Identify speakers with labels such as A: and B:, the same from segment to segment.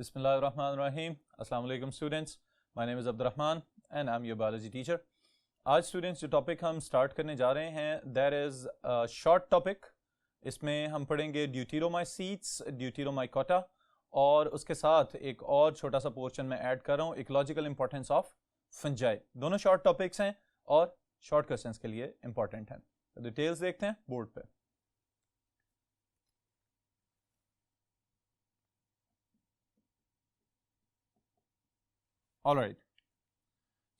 A: Bismillahirrahmanirrahim. Assalamu alaikum students. My name is Abdurrahman and I'm your biology teacher. आज students जो topic हम start करने जा रहे हैं दैट इज़ शॉर्ट टॉपिक. इसमें हम पढ़ेंगे ड्यूटेरोमाइसीट्स, ड्यूटेरोमाइकोटा और उसके साथ एक और छोटा सा पोर्शन में ऐड कर रहा हूँ इकोलॉजिकल इंपॉर्टेंस ऑफ फंजाई. दोनों शॉर्ट टॉपिक्स हैं और शॉर्ट क्वेश्चंस के लिए इंपॉर्टेंट हैं. तो डिटेल्स देखते हैं बोर्ड पे. All right.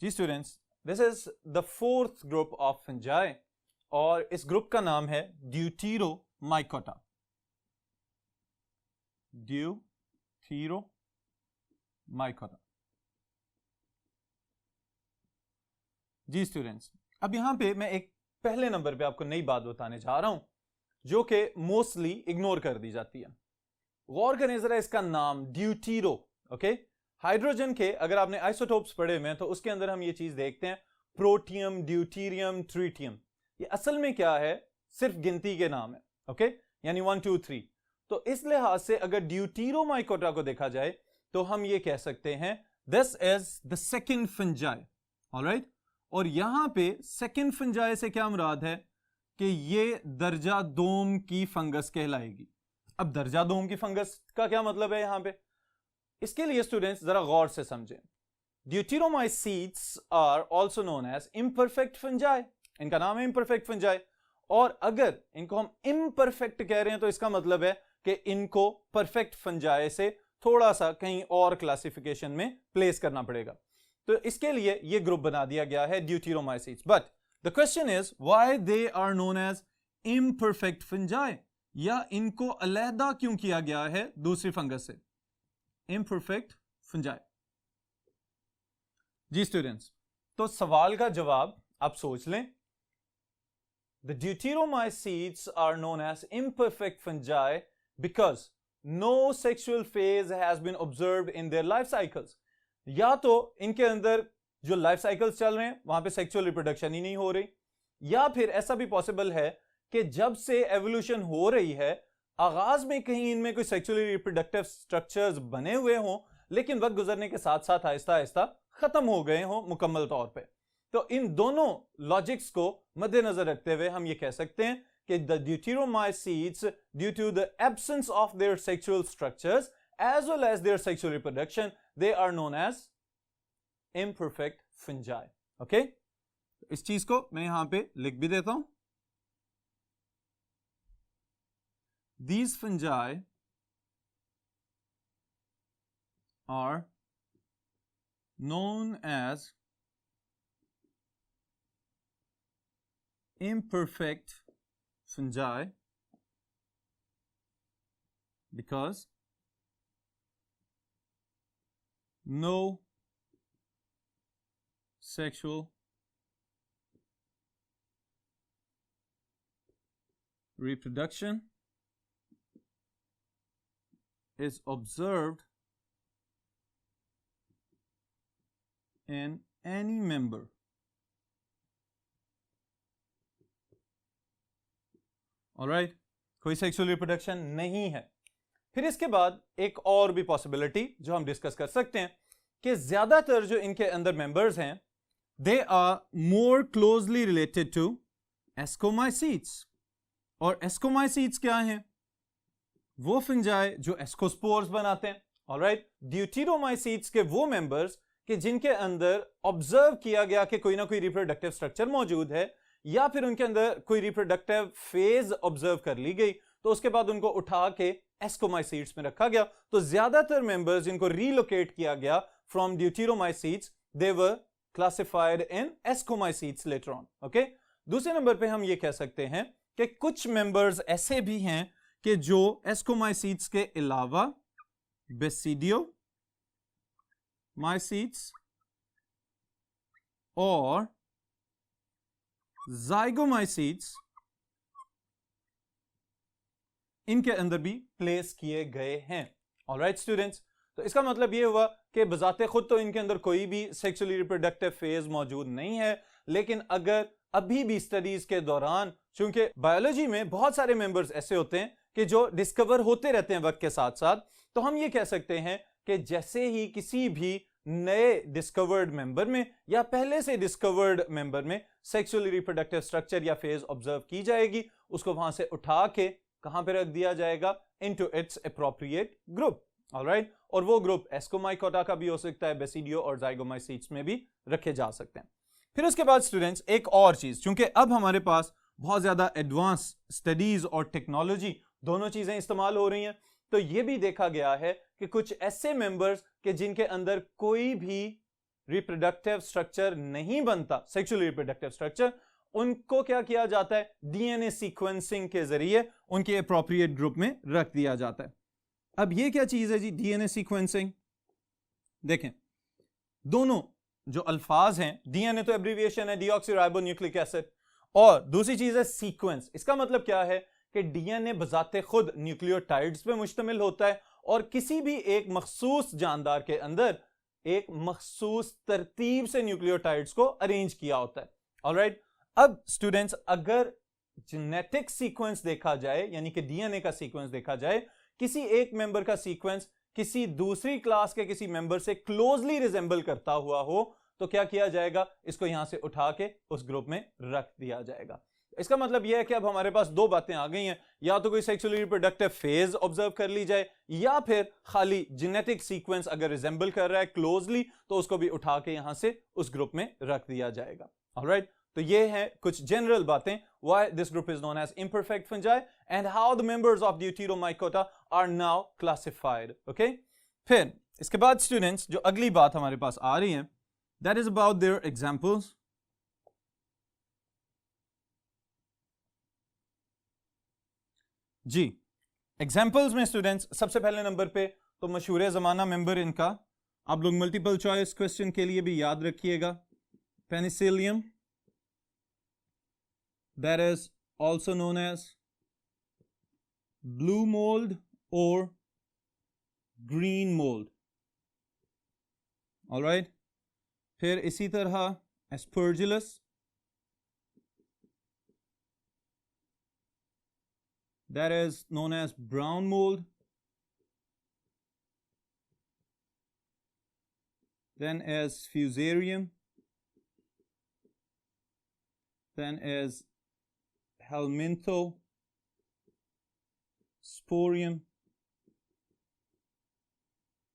A: जी students, this is the fourth group of fungi और इस ग्रुप का नाम है ड्यूटेरोमाइकोटा. ड्यूटेरोमाइकोटा. जी स्टूडेंट्स, अब यहां पे मैं एक पहले नंबर पे आपको नई बात बताने जा रहा हूं जो कि मोस्टली इग्नोर कर दी जाती है. गौर करें जरा इसका नाम ड्यूटेरो. ओके, हाइड्रोजन के अगर आपने आइसोटोप्स पढ़े हुए हैं तो उसके अंदर हम ये चीज देखते हैं प्रोटियम, ड्यूटीरियम, ट्रीटियम. ये असल में क्या है? सिर्फ गिनती के नाम है. ओके, यानी 1 2 3. तो इस लिहाज से अगर ड्यूटेरोमाइकोटा को देखा जाए तो हम ये कह सकते हैं this is the second fungi. Alright, और यहां पे सेकंड फंजाई से क्या मुराद है कि ये दर्जा दोम की फंगस कहलाएगी. अब दर्जा दोम की फंगस का क्या मतलब है यहां पे? इसके लिए स्टूडेंट्स जरा गौर से समझें. Deuteromycetes are also known as imperfect fungi. इनका नाम है इम्परफेक्ट फंजाई. और अगर इनको हम इम्परफेक्ट कह रहे हैं तो इसका मतलब है कि इनको परफेक्ट फंजाई से थोड़ा सा कहीं और क्लासिफिकेशन में प्लेस करना पड़ेगा. तो इसके लिए ये ग्रुप बना दिया गया है deuteromycetes. But the question is why they are known as imperfect fungi, या इनको अलहदा क्यों किया गया है दूसरी फंगस से? Imperfect fungi. जी स्टूडेंट्स, तो सवाल का जवाब आप सोच लें. The deuteromycetes are known as imperfect fungi because no sexual phase has been observed in their life cycles. या तो इनके अंदर जो लाइफ साइकिल्स चल रहे हैं वहां पे सेक्सुअल रिप्रोडक्शन ही नहीं हो रही, या फिर ऐसा भी पॉसिबल है कि जब से एवोल्यूशन हो रही है आगाज में कहीं इनमें कोई सेक्सुअली रिप्रोडक्टिव स्ट्रक्चर्स बने हुए हों लेकिन वक्त गुजरने के साथ साथ आहिस्ता आहिस्ता खत्म हो गए हों मुकम्मल तौर पे. तो इन दोनों लॉजिक्स को मद्देनजर रखते हुए हम ये कह सकते हैं कि the deuteromycetes due to the absence of their sexual structures as well as their sexual reproduction they are known as imperfect fungi. Okay, इस चीज को मैं यहां पे लिख भी देता हूं. These fungi are known as imperfect fungi because no sexual reproduction is observed in any member. Alright, कोई सेक्सुअल रिप्रोडक्शन नहीं है. फिर इसके बाद एक और भी पॉसिबिलिटी जो हम डिस्कस कर सकते हैं कि ज्यादातर जो इनके अंदर मेंबर्स हैं they are more closely related to ascomycetes. और एस्कोमाइसीट्स क्या हैं? वो फंजाई जो एस्कोस्पोर्स बनाते हैं. ऑलराइट, ड्यूटेरोमाइसीट्स के वो मेंबर्स कि जिनके अंदर ऑब्जर्व किया गया कि कोई ना कोई रिप्रोडक्टिव स्ट्रक्चर मौजूद है या फिर उनके अंदर कोई रिप्रोडक्टिव फेज ऑब्जर्व कर ली गई तो उसके बाद उनको उठा के एस्कोमाइसीट्स में रखा गया. तो ज्यादातर मेंबर्स जिनको रीलोकेट किया गया from deuteromycetes they were classified in ascomycetes later on. Okay, दूसरे नंबर पे हम ये कह सकते हैं कि कुछ मेंबर्स ऐसे भी हैं कि जो एस्कोमाइसीट्स के अलावा बेसिडियोमाइसीट्स और जाइगोमाइसीट्स इनके अंदर भी प्लेस किए गए हैं. ऑलराइट स्टूडेंट्स, तो इसका मतलब यह हुआ कि बजाते खुद तो इनके अंदर कोई भी सेक्सुअली रिप्रोडक्टिव फेज मौजूद नहीं है, लेकिन अगर अभी भी स्टडीज के दौरान, चूंकि बायोलॉजी में बहुत सारे मेंबर्स ऐसे होते हैं कि जो डिस्कवर होते रहते हैं वक्त के साथ साथ, तो हम ये कह सकते हैं कि जैसे ही किसी भी नए डिस्कवर्ड मेंबर में या पहले से डिस्कवर्ड मेंबर में सेक्सुअली रिप्रोडक्टिव स्ट्रक्चर या फेज ऑब्जर्व की जाएगी, उसको वहां से उठा के कहां पे रख दिया जाएगा, into its appropriate group. Alright, और वो ग्रुप एस्कोमाइकोटा का भी हो सकता है, बेसिडियो और जाइगोमाइसीट्स में भी रखे जा सकते हैं। फिर उसके बाद स्टूडेंट्स एक और चीज, क्योंकि अब हमारे पास बहुत ज्यादा एडवांस स्टडीज और टेक्नोलॉजी दोनों चीजें इस्तेमाल हो रही हैं, तो ये भी देखा गया है कि कुछ ऐसे मेंबर्स के जिनके अंदर कोई भी रिप्रोडक्टिव स्ट्रक्चर नहीं बनता, सेक्सुअल रिप्रोडक्टिव स्ट्रक्चर, उनको क्या किया जाता है, डीएनए सीक्वेंसिंग के जरिए उनके एप्रोप्रिएट ग्रुप में रख दिया जाता है। अब ये क्या चीज है जी, डीएनए सीक्वेंसिंग? देखें, दोनों जो अल्फाज हैं, डीएनए तो एब्रिविएशन है, डीऑक्सीराइबोन्यूक्लिक एसिड, और दूसरी चीज है सीक्वेंस। इसका मतलब क्या है कि डीएनए बजाते खुद न्यूक्लियोटाइड्स पे मुश्तमिल होता है और किसी भी एक मखसूस जानदार के अंदर एक मखसूस तरतीब से न्यूक्लियोटाइड्स को अरेंज किया होता है। ऑलराइट, अब स्टूडेंट्स अगर जेनेटिक सीक्वेंस देखा जाए, यानी कि डीएनए का सीक्वेंस देखा जाए, किसी एक मेंबर का सीक्वेंस किसी दूसरी क्लास के किसी मेंबर से क्लोजली रिजेंबल करता हुआ हो, तो क्या किया जाएगा, इसको यहां से उठा के उस ग्रुप में रख दिया जाएगा। इसका मतलब यह है कि अब हमारे पास दो बातें आ गई हैं, या तो कोई सेक्सुअली रिप्रोडक्टिव फेज ऑब्जर्व कर ली जाए, या फिर खाली जेनेटिक सीक्वेंस अगर रिजेंबल कर रहा है क्लोजली, तो उसको भी उठा के यहां से उस ग्रुप में रख दिया जाएगा। ऑलराइट, तो ये है कुछ जनरल बातें, why this group is known as imperfect fungi and how the members of Deuteromycota are now classified. Okay? फिर इसके बाद स्टूडेंट्स जो अगली बात हमारे पास आ रही है, that is about their examples. जी, एग्जाम्पल्स में स्टूडेंट्स सबसे पहले नंबर पे तो मशहूर जमाना मेंबर इनका, आप लोग मल्टीपल चॉइस क्वेश्चन के लिए भी याद रखिएगा, Penicillium, that is also known as blue mold or green mold. All right, फिर इसी तरह aspergillus, that is known as brown mold, then as fusarium, then as helmintho, sporium,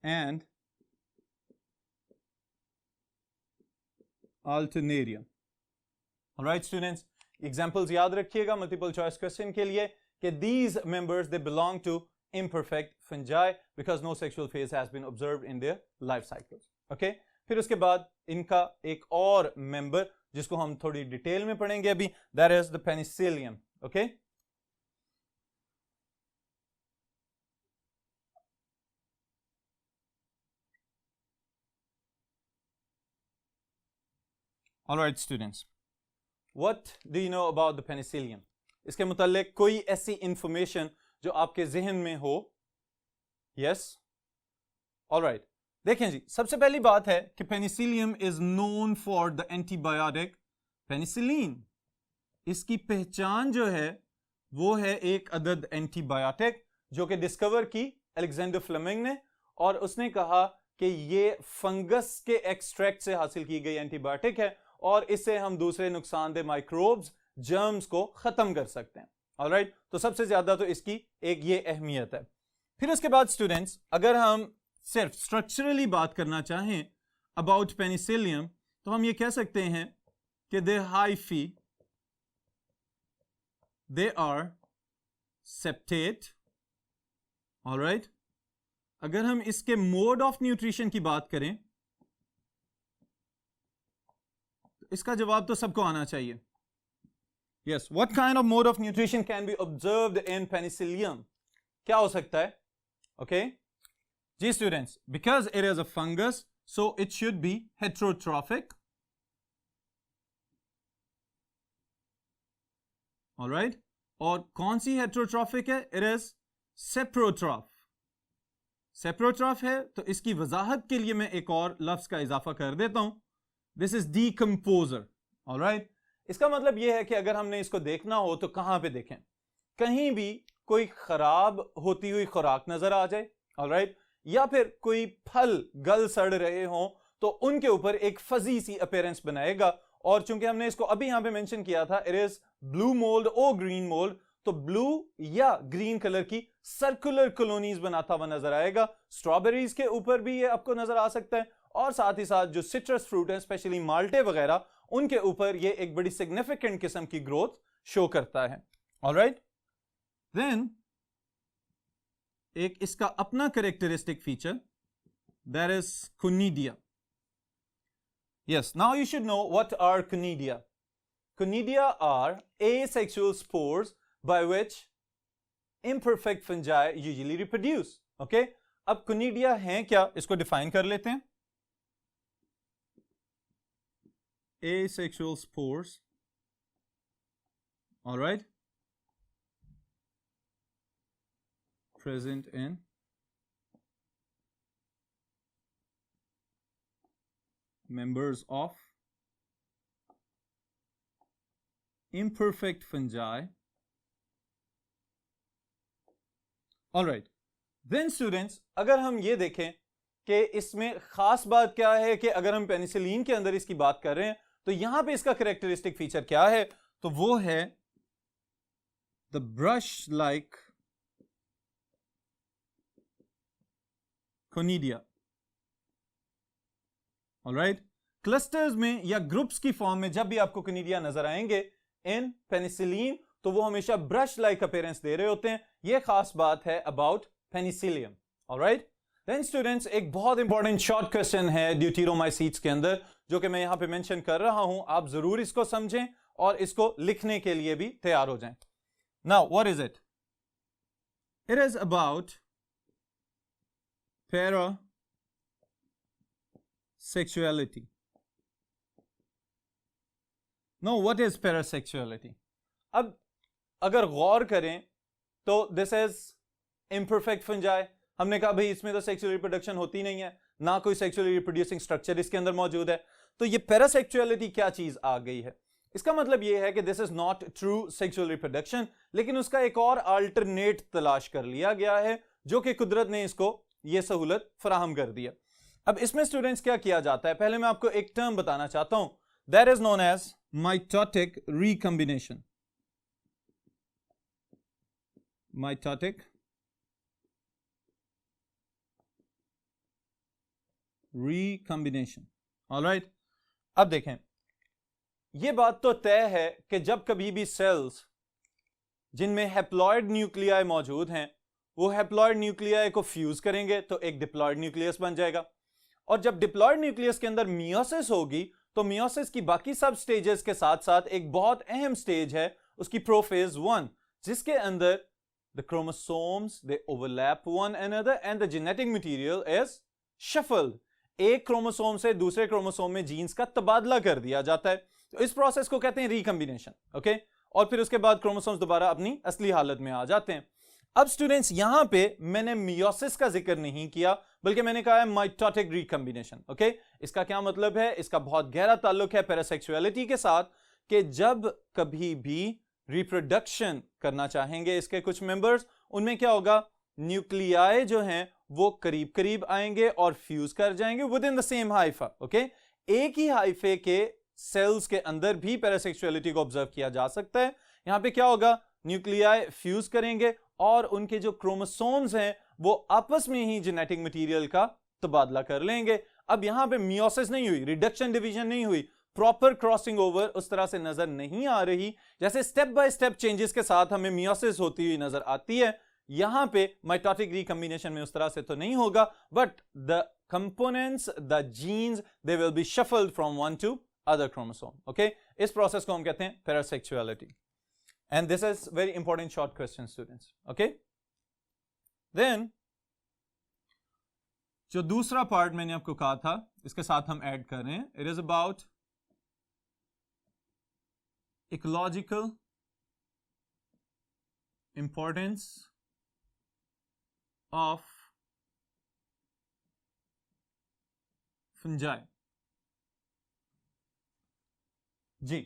A: and alternarium. Alright students, examples याद रखिएगा multiple choice question के लिए कि these members they belong to imperfect fungi because no sexual phase has been observed in their life cycles. Okay? फिर उसके बाद इनका एक और member जिसको हम थोड़ी डिटेल में पढ़ेंगे अभी, that is the penicillium. Okay? All right students, what do you know about the penicillium? इसके मुताल्लिक कोई ऐसी इंफॉर्मेशन जो आपके जहन में हो? Yes? All right. देखें जी, सबसे पहली बात है कि Penicillium is known for the antibiotic penicillin. इसकी पहचान जो है वो है एक अदद एंटीबायोटिक जो कि डिस्कवर की अलेक्जेंडर फ्लेमिंग ने, और उसने कहा कि ये फंगस के एक्सट्रैक्ट से हासिल की गई एंटीबायोटिक है और इससे हम दूसरे नुकसानदेह माइक्रोब्स, जर्म्स को खत्म कर सकते हैं। ऑलराइट, तो सबसे ज्यादा तो इसकी एक ये अहमियत है। फिर उसके बाद स्टूडेंट्स अगर हम सिर्फ स्ट्रक्चरली बात करना चाहें अबाउट पेनिसिलियम, तो हम ये कह सकते हैं कि they hyphae, they are septate. Alright, अगर हम इसके मोड ऑफ न्यूट्रिशन की बात करें तो इसका जवाब तो सबको आना चाहिए। Yes, what kind of mode of nutrition can be observed in penicillium? क्या हो सकता है? ओके जी students, because it is a fungus so it should be heterotrophic. Alright, और कौन सी हेट्रोट्रॉफिक है? It is saprotroph. सेप्रोट्रॉफ है तो इसकी वजाहत के लिए मैं एक और लफ्ज का इजाफा कर देता हूं, दिस इज डीकंपोजर। ऑलराइट, इसका मतलब यह है कि अगर हमने इसको देखना हो तो कहां पे देखें? कहीं भी कोई खराब होती हुई खुराक नजर आ जाए, ऑलराइट, या फिर कोई फल गल सड़ रहे हों तो उनके ऊपर एक फजी सी अपीयरेंस बनाएगा। और चूंकि हमने इसको अभी यहां पे मेंशन किया था, इट इज ब्लू मोल्ड और ग्रीन मोल्ड, तो ब्लू या ग्रीन कलर की सर्कुलर कॉलोनीज बनाता हुआ नजर आएगा। स्ट्रॉबेरीज के ऊपर भी ये आपको नजर आ सकता है, और साथ ही साथ जो सिट्रस फ्रूट है, स्पेशली माल्टे वगैरह, उनके ऊपर ये एक बड़ी सिग्निफिकेंट किस्म की ग्रोथ शो करता है। ऑलराइट, देन एक इसका अपना characteristic feature, that is conidia. Yes, now you should know what are conidia. Conidia are asexual spores by which imperfect fungi usually reproduce. Okay? अब conidia हैं क्या, इसको डिफाइन कर लेते हैं। Asexual spores, all right, present in members of imperfect fungi. All right, then students, अगर हम ये देखें कि इसमें खास बात क्या है कि अगर हम पेनिसिलिन के अंदर इसकी बात कर रहे हैं तो यहां पे इसका कैरेक्टरिस्टिक फीचर क्या है, तो वो है the brush like conidia. Alright, clusters में या ग्रुप्स की फॉर्म में जब भी आपको कोनिडिया नजर आएंगे इन पेनिसिलिन, तो वो हमेशा ब्रश लाइक अपीयरेंस दे रहे होते हैं। ये खास बात है about penicillium. All right, then students, एक बहुत इंपॉर्टेंट शॉर्ट क्वेश्चन है ड्यूटेरोमाइसीट्स के अंदर, जो कि मैं यहां पे मेंशन कर रहा हूं। आप जरूर इसको समझें और इसको लिखने के लिए भी तैयार हो जाएं। Now what is it? It is about parasexuality. No, what is parasexuality? अब अगर गौर करें तो दिस इज इम्परफेक्ट फंजाई। हमने कहा भाई इसमें तो सेक्सुअल रिप्रोडक्शन होती नहीं है, ना कोई सेक्सुअली रिप्रोड्यूसिंग स्ट्रक्चर इसके अंदर मौजूद है। तो ये पैरासेक्सुअलिटी क्या चीज आ गई है? इसका मतलब ये है कि this is not true sexual reproduction, लेकिन उसका एक और अल्टरनेट तलाश कर लिया गया है, जो कि कुदरत ने इसको ये सहूलत फराहम कर दिया। अब इसमें स्टूडेंट्स क्या किया जाता है, पहले मैं आपको एक टर्म बताना चाहता हूं, that is known as mitotic recombination. Mitotic recombination. All right, अब देखें, यह बात तो तय है कि जब कभी भी सेल्स जिनमें हैप्लॉइड न्यूक्लियाई मौजूद हैं, वो हैप्लॉइड न्यूक्लियाई को फ्यूज करेंगे तो एक डिप्लॉइड न्यूक्लियस बन जाएगा। और जब डिप्लॉइड न्यूक्लियस के अंदर मियोसिस होगी, तो मियोसिस की बाकी सब स्टेजेस के साथ साथ एक बहुत अहम स्टेज है उसकी प्रोफेज 1, जिसके अंदर the chromosomes they overlap one another and the genetic material is shuffled. एक क्रोमोसोम से दूसरे क्रोमोसोम में जीन्स का तबादला कर दिया जाता है। तो इस प्रोसेस को कहते हैं रिकॉम्बिनेशन। ओके, और फिर उसके बाद क्रोमोसोम्स दोबारा अपनी असली हालत में आ जाते हैं। अब स्टूडेंट्स, यहां पे मैंने मियोसिस का जिक्र नहीं किया, बल्कि मैंने कहा है माइटोटिक रिकॉम्बिनेशन। ओके, इसका क्या मतलब है? इसका बहुत गहरा ताल्लुक है पैरासेक्सुअलिटी के साथ, कि जब कभी भी रिप्रोडक्शन करना चाहेंगे इसके कुछ मेंबर्स, उनमें क्या होगा, न्यूक्लियाई जो हैं वो करीब करीब आएंगे और फ्यूज कर जाएंगे with in the same Haifa. Okay, एक ही हाइफे के सेल्स के अंदर भी पैरासेक्सुअलिटी को ऑब्जर्व किया जा सकता है। यहां पे क्या होगा, न्यूक्लियाई फ्यूज करेंगे और उनके जो क्रोमोसोम्स हैं वो आपस में ही जेनेटिक मटेरियल का तबादला कर लेंगे। अब यहां पे मियोसिस नहीं हुई, रिडक्शन डिवीजन नहीं हुई, प्रॉपर क्रॉसिंग ओवर उस तरह से नजर नहीं आ रही जैसे स्टेप बाय स्टेप चेंजेस के साथ हमें मियोसिस होती हुई नजर आती है। यहां पे माइटोटिक रिकॉम्बिनेशन में उस तरह से तो नहीं होगा, but the components, the genes, they will be shuffled from one to other chromosome. Okay, इस प्रोसेस को हम कहते हैं पैरासेक्सुअलिटी। And this is very important short question, students. Okay? Then, जो दूसरा पार्ट मैंने आपको कहा था, इसके साथ हम ऐड कर रहे हैं, it is about ecological importance of fungi. जी,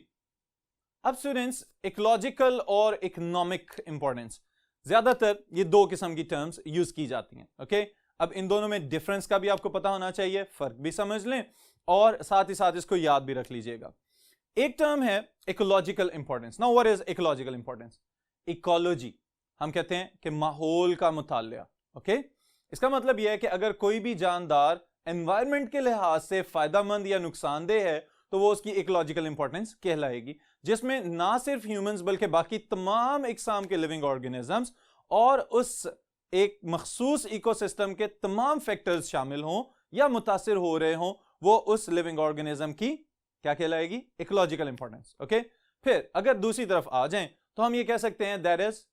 A: अब स्टूडेंट्स, इकोलॉजिकल और इकोनॉमिक इंपॉर्टेंस, ज्यादातर ये दो किस्म की टर्म्स यूज की जाती हैं। ओके, अब इन दोनों में डिफरेंस का भी आपको पता होना चाहिए, फर्क भी समझ लें और साथ ही साथ इसको याद भी रख लीजिएगा। एक टर्म है ecological importance. Now what is ecological importance? Ecology हम कहते हैं कि माहौल का मुतालिया। ओके, इसका मतलब यह है कि अगर कोई भी जानदार एनवायरनमेंट के लिहाज से फायदेमंद या नुकसानदेह है तो वो उसकी इकोलॉजिकल इंपॉर्टेंस कहलाएगी, जिसमें ना सिर्फ ह्यूमंस बल्कि बाकी तमाम इकसाम के लिविंग ऑर्गेनिजम्स और उस एक मखसूस इकोसिस्टम के तमाम फैक्टर्स शामिल हों या मुतासिर हो रहे हों, वो उस लिविंग ऑर्गेनिज्म की क्या कहलाएगी? Ecological importance. ओके, फिर अगर दूसरी तरफ आ जाएं तो हम ये कह सकते हैं that is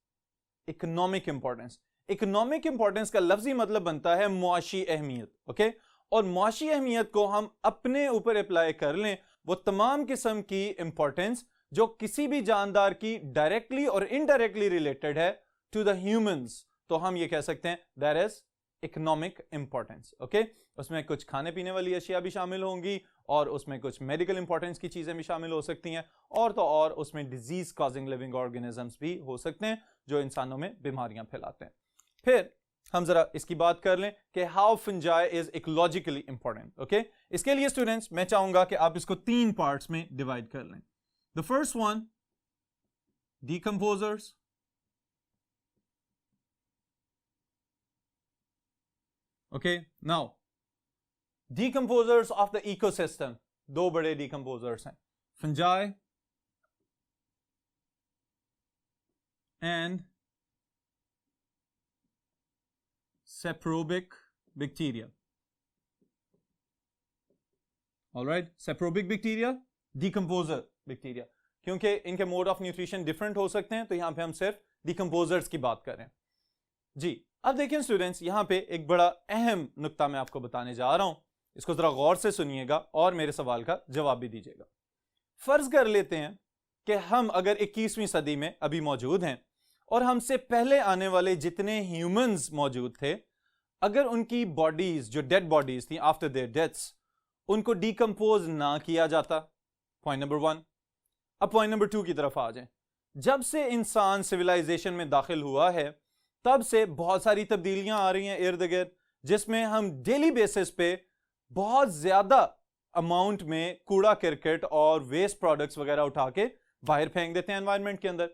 A: economic importance. Economic importance का लफ्जी मतलब बनता है मुआशी अहमियत। ओके, और मुआशी अहमियत को हम अपने ऊपर अप्लाई कर लें, वो तमाम किस्म की इंपॉर्टेंस जो किसी भी जानदार की डायरेक्टली और इनडायरेक्टली रिलेटेड है टू द ह्यूमंस, तो हम ये कह सकते हैं that is economic importance. Okay, उसमें कुछ खाने पीने वाली अशिया भी शामिल होंगी और उसमें कुछ मेडिकल इंपॉर्टेंस की चीजें भी शामिल हो सकती हैं, और तो और उसमें डिजीज कॉजिंग लिविंग ऑर्गेनिजम्स भी हो सकते हैं जो इंसानों में बीमारियां फैलाते हैं। फिर हम जरा इसकी बात कर लें कि how fungi is ecologically important. Okay, इसके लिए स्टूडेंट्स मैं चाहूंगा कि आप इसको 3 पार्ट्स में डिवाइड कर लें। The first one, decomposers. Okay, now decomposers of the ecosystem, 2 बड़े डीकंपोजर्स हैं, fungi and saprobic bacteria. Alright, saprobic bacteria, decomposer bacteria. क्योंकि इनके मोड ऑफ न्यूट्रिशन डिफरेंट हो सकते हैं तो यहां पे हम सिर्फ डीकंपोजर्स की बात कर रहे हैं। जी, अब देखिए स्टूडेंट्स, यहां पे एक बड़ा अहम नुक्ता मैं आपको बताने जा रहा हूं, इसको जरा गौर से सुनिएगा और मेरे सवाल का जवाब भी दीजिएगा। फर्ज कर लेते हैं कि हम अगर 21वीं सदी में अभी मौजूद हैं और हमसे पहले आने वाले जितने ह्यूमंस मौजूद थे, अगर उनकी बॉडीज जो डेड बॉडीज थी आफ्टर देयर डेथ्स, उनको डीकंपोज ना किया जाता, पॉइंट नंबर 1। अब पॉइंट नंबर 2 की तरफ आ जाएं। जब से इंसान सिविलाइजेशन में दाखिल हुआ है तब से बहुत सारी तब्दीलियां आ रही हैं इर्द गिर्द, जिसमें हम डेली बेसिस पे बहुत ज्यादा अमाउंट में कूड़ा करकट और वेस्ट प्रोडक्ट्स वगैरह उठा के बाहर फेंक देते हैं एनवायरनमेंट के अंदर।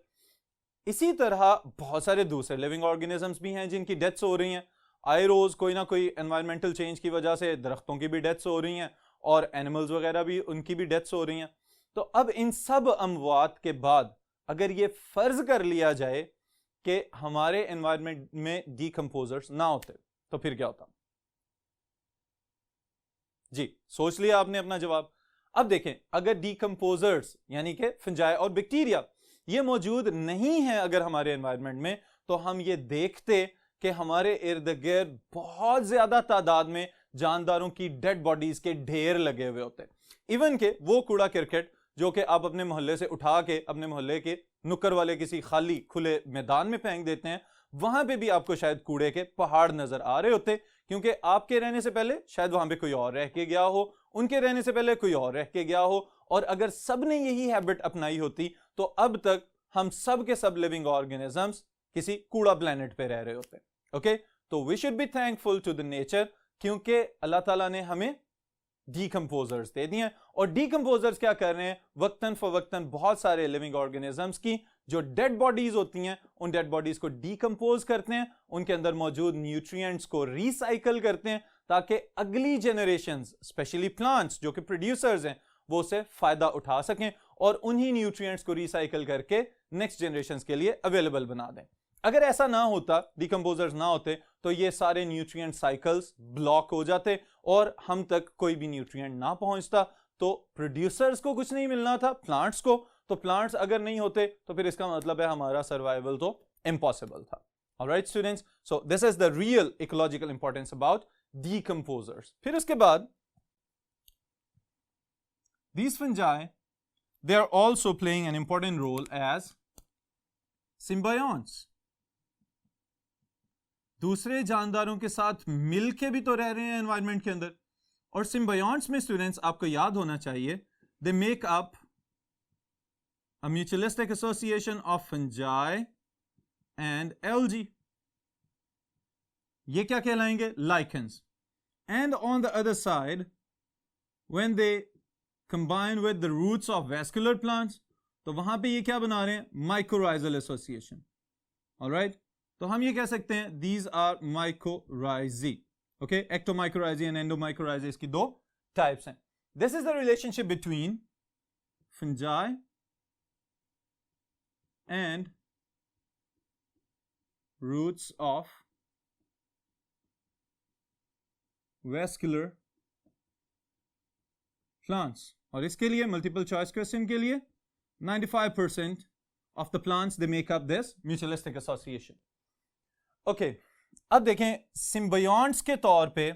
A: इसी तरह बहुत सारे दूसरे लिविंग ऑर्गेनिजम्स भी हैं जिनकी डेथ्स हो रही हैं। आए रोज कोई ना कोई एनवायरमेंटल चेंज की वजह से दरख्तों की भी डेथ्स हो रही हैं और एनिमल्स वगैरह भी उनकी भी डेथ्स हो रही हैं। तो अब इन सब अमवात के बाद अगर ये फर्ज कर लिया जाए कि हमारे एनवायरनमेंट में डीकंपोजर्स ना होते तो फिर क्या होता? जी, सोच लिया आपने अपना जवाब। अब देखें, अगर डीकंपोजर्स यानी कि फंजाई और बैक्टीरिया ये मौजूद नहीं है अगर हमारे एनवायरनमेंट में, तो हम ये देखते कि हमारे इर्द गिर्द बहुत ज्यादा तादाद में जानदारों की डेड बॉडीज के ढेर लगे हुए होते हैं। इवन के वो कूड़ा क्रिकेट जो कि आप अपने मोहल्ले से उठा के अपने मोहल्ले के नुक्कर वाले किसी खाली खुले मैदान में फेंक देते हैं, वहां पे भी आपको शायद कूड़े के पहाड़ नजर आ रहे होते, क्योंकि आपके रहने से पहले शायद वहां पे कोई और रह के गया हो, उनके रहने से पहले कोई और रह के गया हो, और अगर सब ने यही हैबिट अपनाई होती तो अब तक हम सब के सब लिविंग ऑर्गेनिजम्स किसी कूड़ा प्लेनेट पे रह रहे होते। ओके, तो we should be thankful to the nature, क्योंकि अल्लाह ताला ने हमें डीकंपोजर्स दे दिए हैं। और डीकंपोजर्स क्या कर रहे हैं? वक्तन फवक्तन बहुत सारे लिविंग ऑर्गेनिजम्स की जो डेड बॉडीज होती हैं उन डेड बॉडीज को डीकंपोज करते हैं, उनके अंदर मौजूद न्यूट्रिएंट्स को रिसाइकल करते हैं ताकि अगली जनरेशंस स्पेशली प्लांट्स जो कि प्रोड्यूसर्स हैं वो उससे फायदा उठा सकें और उन्हीं न्यूट्रिएंट्स को रिसाइकल करके नेक्स्ट जनरेशंस के लिए अवेलेबल बना दें। अगर ऐसा ना होता, डीकंपोजर्स ना होते, तो ये सारे न्यूट्रिएंट साइकिल्स ब्लॉक हो जाते और हम तक कोई भी न्यूट्रिएंट ना पहुंचता, तो प्रोड्यूसर्स को कुछ नहीं मिलना था, प्लांट्स को। तो प्लांट्स अगर नहीं होते तो फिर इसका मतलब है हमारा सर्वाइवल तो इम्पॉसिबल था। Alright students, so this is the real ecological importance about decomposers. फिर उसके बाद these fungi, they are also playing an important role as symbionts. दूसरे जानदारों के साथ मिलके भी तो रह रहे हैं एनवायरनमेंट के अंदर, और सिम्बायोंट्स में स्टूडेंट्स आपको याद होना चाहिए they make up a mutualistic association of fungi and algae. ये क्या कहलाएंगे? Lichens. And on the other side when they combine with the roots of vascular plants, तो वहां पे ये क्या बना रहे हैं? Mycorrhizal association. ऑलराइट, तो हम ये कह सकते हैं these are mycorrhizae. Okay, ectomycorrhizae and endomycorrhizae, इसकी दो टाइप्स हैं. This is the relationship between fungi and roots of vascular plants. और इसके लिए मल्टीपल चॉइस क्वेश्चन के लिए 95% of the plants they make up this mutualistic association. Okay, अब देखें सिम्बायोंट्स के तौर पे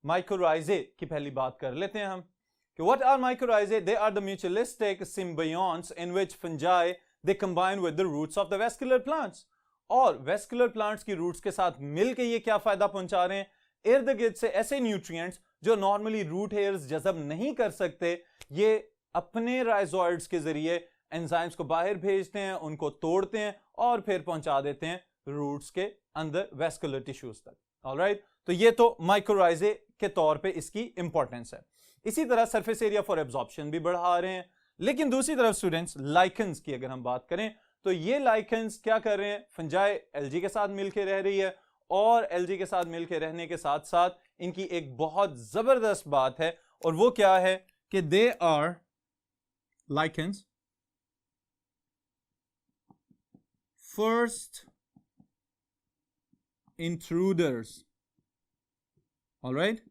A: माइकोराइजे की पहली बात कर लेते हैं हम कि what are mycorrhizae? They are the mutualistic symbionts in which fungi they combine with the roots of the vascular plants. और vascular plants की roots के साथ मिलके ये क्या फायदा पहुंचा रहे हैं? इर्द गिर्द से ऐसे न्यूट्रिएंट्स जो नॉर्मली रूट हेयर्स जज़ब नहीं कर सकते, ये अपने राइजोइड्स के जरिए एंजाइम्स को बाहर भेजते हैं, उनको तोड़ते हैं और फिर पहुंचा देते हैं रूट्स के अंदर वैस्कुलर टिश्यूज तक. ऑलराइट, तो ये तो माइकोराइजे के तौर पे इसकी इंपॉर्टेंस है. इसी तरह सरफेस एरिया फॉर एब्जॉर्प्शन भी बढ़ा रहे हैं. लेकिन दूसरी तरफ स्टूडेंट्स, लाइकेंस की अगर हम बात करें तो ये लाइकेंस क्या कर रहे हैं? फंजाई एल्गी के साथ मिलकर रह रही है और एल्गी के साथ मिलकर रहने के साथ साथ इनकी एक बहुत जबरदस्त बात है, और वो क्या है कि they are lichens first intruders. Alright,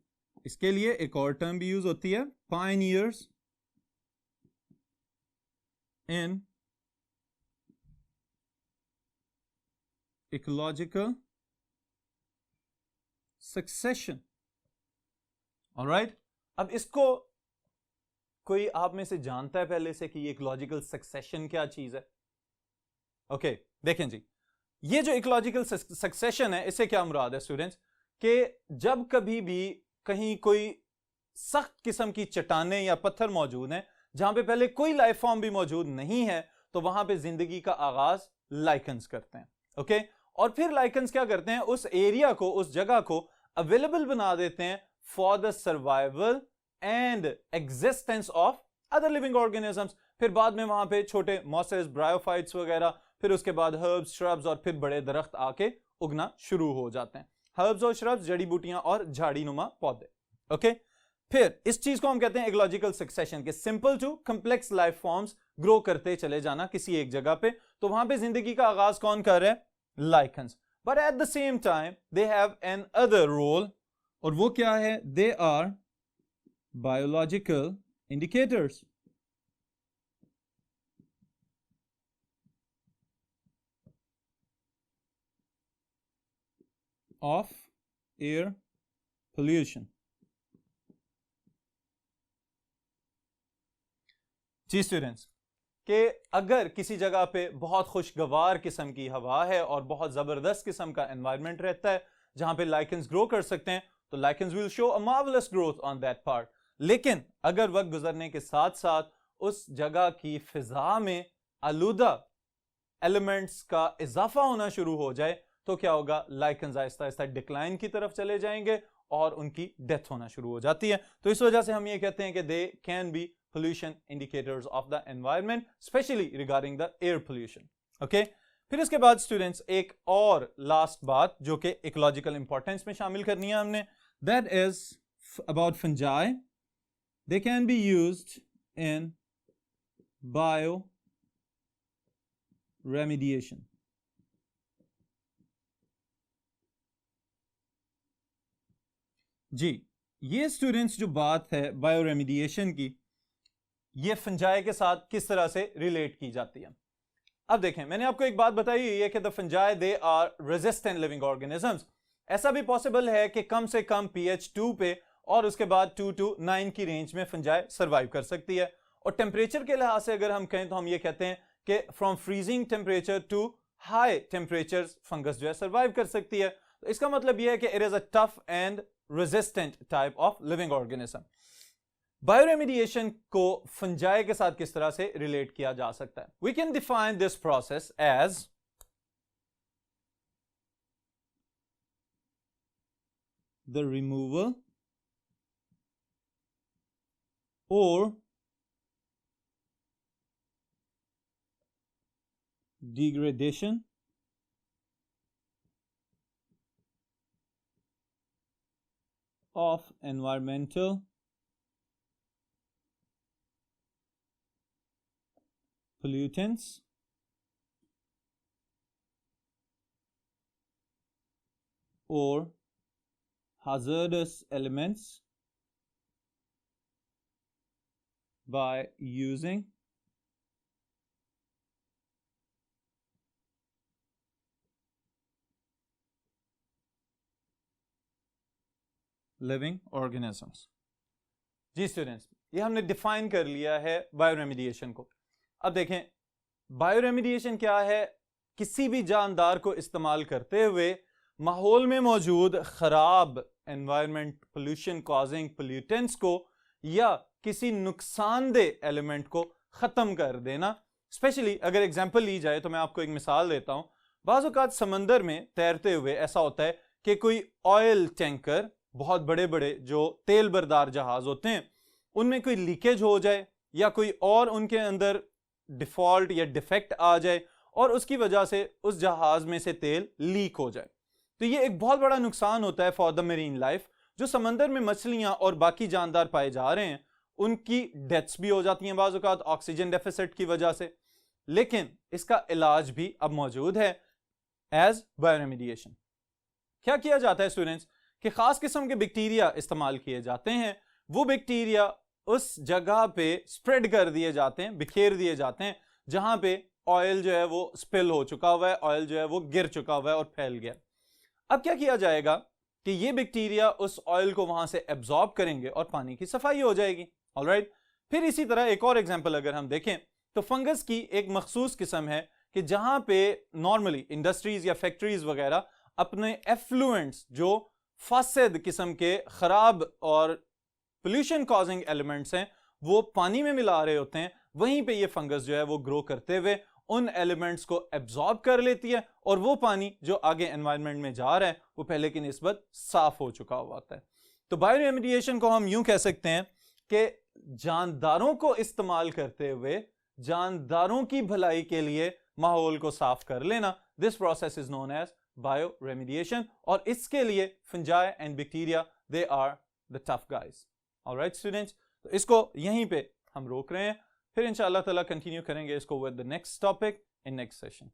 A: इसके लिए एक और टर्म भी यूज होती है, pioneers in ecological succession. Alright, अब इसको कोई आप में से जानता है पहले से कि ये इकोलॉजिकल सक्सेशन क्या चीज है? ओके, देखें जी, ये जो इकोलॉजिकल सक्सेशन है, इससे क्या मुराद है स्टूडेंट्स कि जब कभी भी कहीं कोई सख्त किस्म की चट्टानें या पत्थर मौजूद हैं जहां पे पहले कोई लाइफ फॉर्म भी मौजूद नहीं है, तो वहां पे जिंदगी का आगाज लाइकेंस करते हैं. ओके, और फिर लाइकेंस क्या करते हैं? उस एरिया को, उस जगह को अवेलेबल बना देते हैं for the survival and existence of other living organisms. फिर बाद में वहां पे छोटे मॉसेस, ब्रायोफाइट्स वगैरह, फिर उसके बाद हर्ब्स, श्रब्स और फिर बड़े दरख्त आके उगना शुरू हो जाते हैं. हर्ब्स और श्रब्स, जड़ी बूटियां और झाड़ी नुमा पौधे. ओके, फिर इस चीज को हम कहते हैं इकोलॉजिकल सक्सेशन के simple to complex life forms grow करते चले जाना किसी एक जगह पे. तो वहां पे जिंदगी का आगाज कौन कर रहा है? Lichens. But at the same time they have another role, और वो क्या है? They are biological indicators. Of air pollution. जी स्टूडेंट्स, कि अगर किसी जगह पे बहुत खुशगवार किस्म की हवा है और बहुत जबरदस्त किस्म का एनवायरनमेंट रहता है जहां पे लाइकेंस ग्रो कर सकते हैं, तो lichens will show a marvellous growth on that part. लेकिन अगर वक्त गुजरने के साथ साथ उस जगह की फिजा में आलूदा एलिमेंट्स का इजाफा होना शुरू हो जाए, तो क्या होगा? लाइकेंस आहिस्ता आहिस्ता डिक्लाइन की तरफ चले जाएंगे और उनकी डेथ होना शुरू हो जाती है. तो इस वजह से हम ये कहते हैं कि they can be pollution indicators of the environment, especially regarding the air pollution. Okay? फिर इसके बाद स्टूडेंट्स एक और लास्ट बात जो कि इकोलॉजिकल इंपॉर्टेंस में शामिल करनी है हमने, that is about fungi. They can be used in bioremediation. जी, ये स्टूडेंट्स जो बात है बायोरेमिडिएशन की, ये फंजाई के साथ किस तरह से रिलेट की जाती है. अब देखें, मैंने आपको एक बात बताई हुई है कि the fungi they are resistant living organisms. ऐसा भी पॉसिबल है कि कम से कम pH 2 पे और उसके बाद 2 to 9 की रेंज में फंजाई सर्वाइव कर सकती है. और टेम्परेचर के लिहाज से अगर हम कहें तो हम ये कहते हैं कि from freezing temperature to high temperature fungus जो है सर्वाइव कर सकती है. तो इसका मतलब यह है कि it is a tough and resistant type of living organism. Bioremediation को फंजाई के साथ किस तरह से रिलेट किया जा सकता है? We can define this process as the removal or degradation of environmental pollutants or hazardous elements by using living organisms. जी स्टूडेंट्स, ये हमने डिफाइन कर लिया है बायोरेमिडिएशन को। अब देखें बायोरेमिडिएशन क्या है। किसी भी जानदार को इस्तेमाल करते हुए माहौल में मौजूद खराब एनवायरनमेंट पोल्यूशन कॉजिंग पोल्यूटेंट्स को या किसी नुकसानदेह एलिमेंट को ख़त्म कर देना। स्पेशली अगर एग्जांपल ली जाए तो मैं आपको एक मिसाल देता हूँ। बाज़ औक़ात समंदर में तैरते हुए ऐसा होता है कि कोई ऑयल टैंकर, बहुत बड़े बड़े जो तेल बरदार जहाज होते हैं, उनमें कोई लीकेज हो जाए या कोई और उनके अंदर डिफॉल्ट या डिफेक्ट आ जाए और उसकी वजह से उस जहाज में से तेल लीक हो जाए, तो ये एक बहुत बड़ा नुकसान होता है फॉर द मेरीन लाइफ। जो समंदर में मछलियां और बाकी जानदार पाए जा रहे हैं उनकी डेथ्स भी हो जाती हैं बाज़ औक़ात ऑक्सीजन डेफिसिट की वजह से। लेकिन इसका इलाज भी अब मौजूद है एज बायोरेमिडिएशन। क्या किया जाता है स्टूडेंट्स कि खास किस्म के बैक्टीरिया इस्तेमाल किए जाते हैं। वो बैक्टीरिया उस जगह पे स्प्रेड कर दिए जाते हैं, बिखेर दिए जाते हैं जहां पे ऑयल जो है वो स्पिल हो चुका हुआ है, ऑयल जो है वो गिर चुका हुआ है और फैल गया। अब क्या किया जाएगा कि ये बैक्टीरिया उस ऑयल को वहां से एब्जॉर्ब करेंगे और पानी की सफाई हो जाएगी। ऑलराइट, फिर इसी तरह एक और एग्जांपल अगर हम देखें तो फंगस की एक मखसूस किस्म है कि जहां पे नॉर्मली इंडस्ट्रीज या फैक्ट्रीज वगैरह अपने एफ्लुएंट्स जो फासिद किस्म के खराब और पोल्यूशन कॉजिंग एलिमेंट्स हैं वो पानी में मिला रहे होते हैं, वहीं पे ये फंगस जो है वो ग्रो करते हुए उन एलिमेंट्स को एब्जॉर्ब कर लेती है और वो पानी जो आगे एनवायरनमेंट में जा रहा है वो पहले की निस्बत साफ हो चुका हुआ होता है। तो बायोरेमिडिएशन को हम यूं कह सकते हैं कि जानदारों को इस्तेमाल करते हुए जानदारों की भलाई के लिए माहौल को साफ कर लेना, this process is known as bioremediation. और इसके लिए fungi and bacteria they are the tough guys. Alright students, तो इसको यहीं पे हम रोक रहे हैं, फिर इंशाअल्लाह ताला कंटिन्यू करेंगे इसको with the next topic in next session.